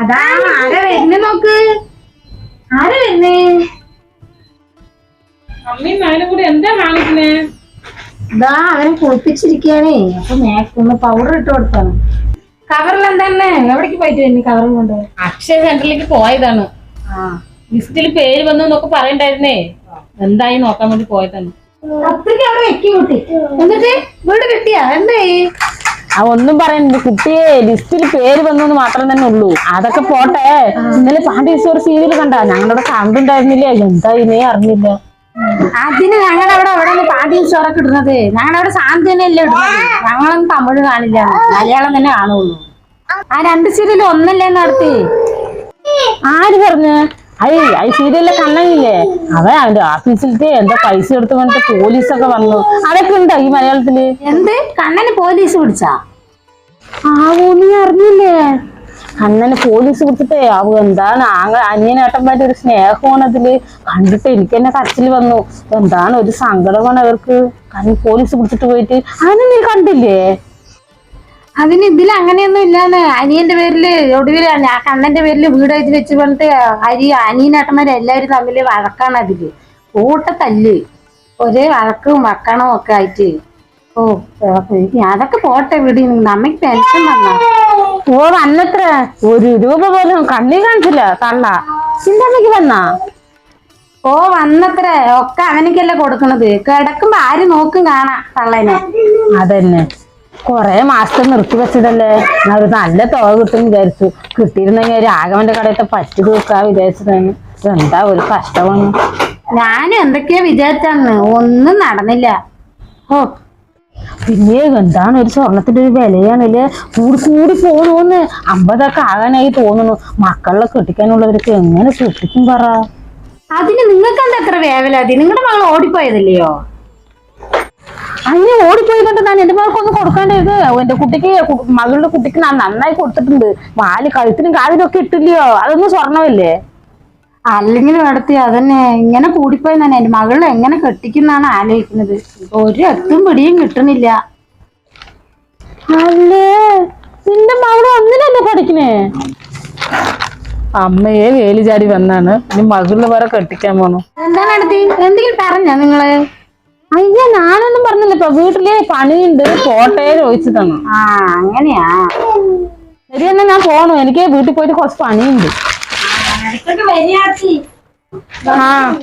അതാ ആരാ വരുന്നേ നോക്ക്. ആരാ വരുന്നേ? അമ്മയും മകനും കൂടി എന്താ കാണിക്കുന്നേ? ഇതാ അവനെ കുളിപ്പിച്ചിരിക്കാനേ. അപ്പൊ മേക്കൊന്ന് പൗഡർ ഇട്ട് കൊടുത്താണ്. കവറിൽ എന്താണ്? എവിടേക്ക് പോയിട്ട് വരുന്നു കവറും കൊണ്ട്? അക്ഷയ സെന്ററിലേക്ക് പോയതാണ്. ലിസ്റ്റിൽ പേര് വന്നു എന്നൊക്കെ പറയണ്ടായിരുന്നേ. എന്തായി നോക്കാൻ വേണ്ടി പോയതാണ്. അത്രയ്ക്ക് അവിടെ വെക്കി കൂട്ടി. എന്നിട്ട് വീട് കിട്ടിയാ എന്തായി? ഒന്നും പറയണ്ട, കുട്ടിയെ ലിസ്റ്റിൽ പേര് വന്നു മാത്രം തന്നെ ഉള്ളൂ. അതൊക്കെ പോട്ടെ. ഇന്നലെ പാണ്ഡ്യശ്വർ സീരിയൽ കണ്ട? ഞങ്ങളുടെ സൗണ്ട് ഉണ്ടായിരുന്നില്ലേ? എന്താ ഇനേ അറിഞ്ഞില്ല. അതിന് ഞങ്ങളവിടെ അവിടെ പാണ്ഡ്യൻ സ്റ്റോറൊക്കെ ഇടുന്നത്. ഞങ്ങളവിടെ സാന്തി തന്നെയല്ലേ ഇടുന്നത്. ഞങ്ങളൊന്നും തമിഴ് കാണില്ല, മലയാളം തന്നെ കാണുള്ളൂ. ആ 2 സീരിയൽ ഒന്നല്ലേ നടത്തി? ആര് പറഞ്ഞ്? ഐ സീരിയലിലെ കണ്ണനില്ലേ, അവൻ അവന്റെ ഓഫീസിലത്തെ എന്തോ പൈസ എടുത്ത് വന്നിട്ട് പോലീസൊക്കെ വന്നു. അതൊക്കെ ഉണ്ടോ ഈ മലയാളത്തില്? എന്ത് കണ്ണന് പോലീസ് പിടിച്ചാ? നീ അറിഞ്ഞില്ലേ? കണ്ണന് പോലീസ് പിടിച്ചിട്ടേ എന്താണ് അനിയനേട്ടന്മാരുടെ ഒരു സ്നേഹമാണ് അതില്. കണ്ടിട്ട് എനിക്ക് തന്നെ കരച്ചിൽ വന്നു. എന്താണ് ഒരു സങ്കടമാണ് അവർക്ക്. കാരണം പോലീസ് പിടിച്ചിട്ട് പോയിട്ട്. അതിന് നീ കണ്ടില്ലേ? അതിന് ഇതിൽ അങ്ങനെയൊന്നും ഇല്ലാന്ന്. അനിയന്റെ പേരില് ഒടുവിൽ കണ്ണന്റെ പേരില് വീട് വെച്ച് പറഞ്ഞിട്ട് അനിയനേട്ടന്മാര് എല്ലാവരും തമ്മില് വഴക്കാണ്. അതില് കൂട്ടത്തല്ല്, ഒരേ വഴക്കും വക്കണവും ഒക്കെ ആയിട്ട്. അതൊക്കെ പോട്ടെ വീട്. നമ്മക്ക് ടെൻഷൻ വന്നാ. വന്നത്ര 1 രൂപ പോലും കണ്ണി കാണിച്ചില്ല തള്ള. ചിന്തമ്മക്ക് വന്നാ? വന്നത്ര ഒക്കെ അവനിക്കല്ലേ കൊടുക്കണത്. കിടക്കുമ്പോ ആര് നോക്കും കാണാ തള്ളനെ. അതന്നെ കൊറേ മാസത്തെ നിർത്തി വെച്ചതല്ലേ. ഒരു നല്ല തുക കിട്ടും വിചാരിച്ചു. കിട്ടിയിരുന്നെങ്കിൽ രാഘവന്റെ കടയത്തെ പറ്റി തീർക്കാ വിചാരിച്ചതാണ്. എന്താ ഒരു കഷ്ടമാണ്. ഞാനും എന്തൊക്കെയാ വിചാരിച്ചാന്ന്, ഒന്നും നടന്നില്ല. പിന്നെ എന്താണ് ഒരു സ്വർണത്തിന്റെ ഒരു വിലയാണല്ലേ. കൂടി പോണോന്ന് 50 ആകാനായി തോന്നുന്നു. മക്കളെ കെട്ടിക്കാനുള്ളവർക്ക് എങ്ങനെ കെട്ടിക്കും പറ. അതിന് നിങ്ങൾക്ക് എന്താ എത്ര വേവലാതി? നിങ്ങളുടെ മകൾ ഓടിപ്പോയതല്ലയോ? അങ്ങനെ ഓടിപ്പോയിക്കൊണ്ട് ഞാൻ എന്റെ മകൾക്കൊന്നും കൊടുക്കേണ്ടത്. എന്റെ കുട്ടിക്ക് മകളുടെ കുട്ടിക്ക് ഞാൻ നന്നായി കൊടുത്തിട്ടുണ്ട്. വാല് കഴുത്തിനും കാതിനും ഒക്കെ ഇട്ടില്ലയോ? അതൊന്നും സ്വർണ്ണമല്ലേ? അല്ലെങ്കിൽ നടത്തി അതന്നെ ഇങ്ങനെ കൂടിപ്പോയി തന്നെ. എന്റെ മകളെ എങ്ങനെ കെട്ടിക്കുന്നാണ് ആലോചിക്കുന്നത്. ഒരു എത്തും പിടിയും കിട്ടുന്നില്ല. അല്ലേ നിന്റെ മകള് ഒന്നിനല്ലേ പഠിക്കണേ? അമ്മയെ വേലി ചാടി വന്നാണ്. ഇനി മകള് വേറെ കെട്ടിക്കാൻ പോണു. എന്താണ് നടത്തി? എന്തെങ്കിലും പറഞ്ഞോ നിങ്ങള്? ഞാനൊന്നും പറഞ്ഞില്ല. ഇപ്പൊ വീട്ടില് പണിയുണ്ട്, പോട്ടെ ചോദിച്ചതാണ്. അങ്ങനെയാ? ശരി എന്നാ ഞാൻ പോണു. എനിക്ക് വീട്ടിൽ പോയിട്ട് കുറച്ച് പണിയുണ്ട്.